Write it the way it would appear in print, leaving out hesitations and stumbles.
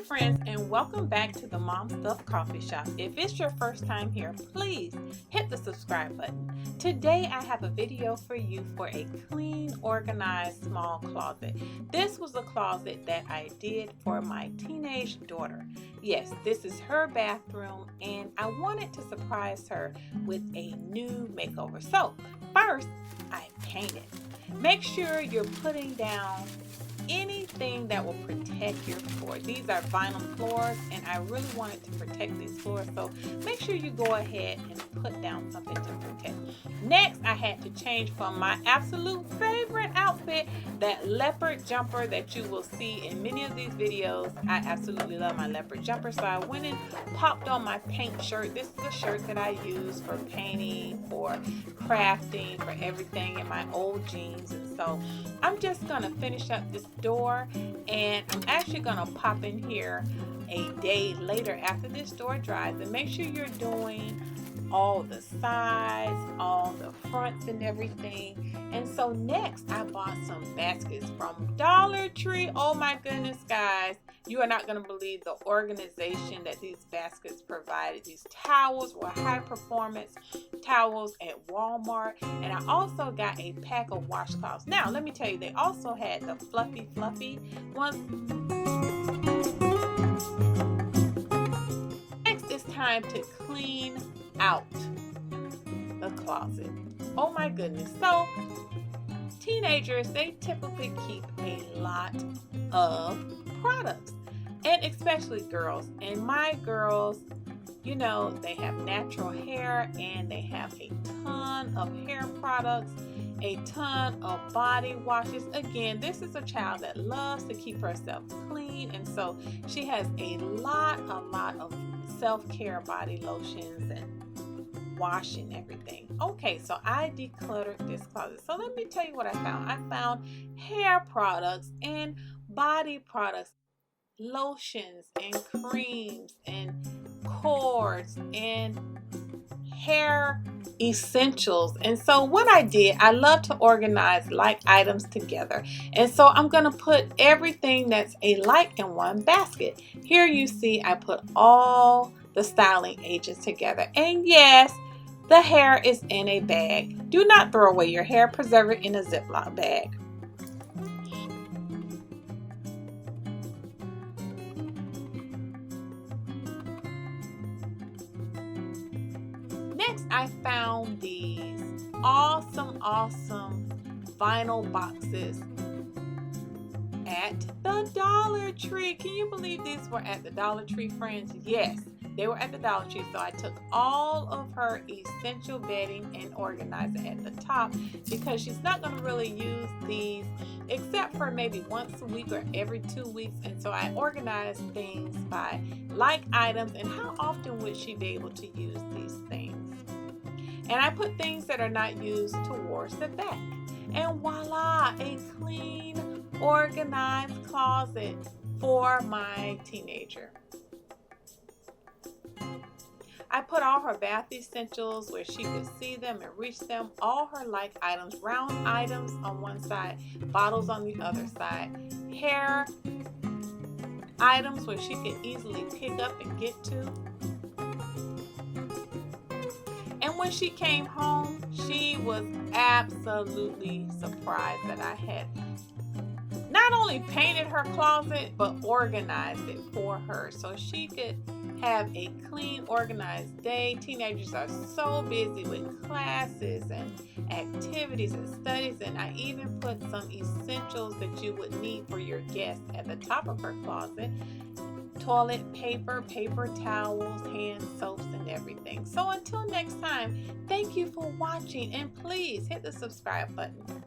friends, and welcome back to the Mom Stuff Coffee Shop. If it's your first time here, please hit the subscribe button. Today I have a video for you for a clean, organized, small closet. This was a closet that I did for my teenage daughter. Yes, this is her bathroom, and I wanted to surprise her with a new makeover. So first, I painted. Make sure you're putting down anything that will protect your floor. These are vinyl floors, and I really wanted to protect these floors, so make sure you go ahead and put down something to protect. Next, I had to change from my absolute favorite outfit, that leopard jumper that you will see in many of these videos. I absolutely love my leopard jumper, so I went and popped on my paint shirt. This is a shirt that I use for painting, for crafting, for everything, in my old jeans. And so I'm just gonna finish up this door, and I'm actually gonna pop in here a day later after this door dries, and make sure you're doing all the sides, all the fronts and everything. And so next I bought some baskets from Dollar Tree. Oh my goodness, guys, you are not going to believe the organization that these baskets provided. These towels were high performance towels at Walmart, and I also got a pack of washcloths. Now let me tell you, they also had the fluffy ones. Next, it's time to clean out the closet. Oh my goodness. So teenagers, they typically keep a lot of products, and especially girls. And my girls, you know, they have natural hair, and they have a ton of hair products, a ton of body washes. Again, this is a child that loves to keep herself clean, and so she has a lot of self-care body lotions and washing everything. Okay, so I decluttered this closet. So let me tell you what I found. I found hair products and body products, lotions and creams and cords and hair essentials. And so what I did, I love to organize like items together, and so I'm gonna put everything that's a like in one basket. Here you see I put all the styling agents together, and yes, the hair is in a bag. Do not throw away your hair. Preserve it in a Ziploc bag. Next, I found these awesome vinyl boxes at the Dollar Tree. Can you believe these were at the Dollar Tree, friends? Yes, they were at the Dollar Tree. So I took all of her essential bedding and organized it at the top, because she's not going to really use these except for maybe once a week or every 2 weeks. And so I organized things by like items and how often would she be able to use these things. And I put things that are not used towards the back. And voila, a clean, organized closet for my teenager. I put all her bath essentials where she could see them and reach them, all her like items, round items on one side, bottles on the other side, hair items where she could easily pick up and get to. And when she came home, she was absolutely surprised that I had not only painted her closet, but organized it for her so she could have a clean, organized day. Teenagers are so busy with classes and activities and studies, and I even put some essentials that you would need for your guests at the top of her closet. Toilet paper, paper towels, hand soaps, and everything. So until next time, thank you for watching, and please hit the subscribe button.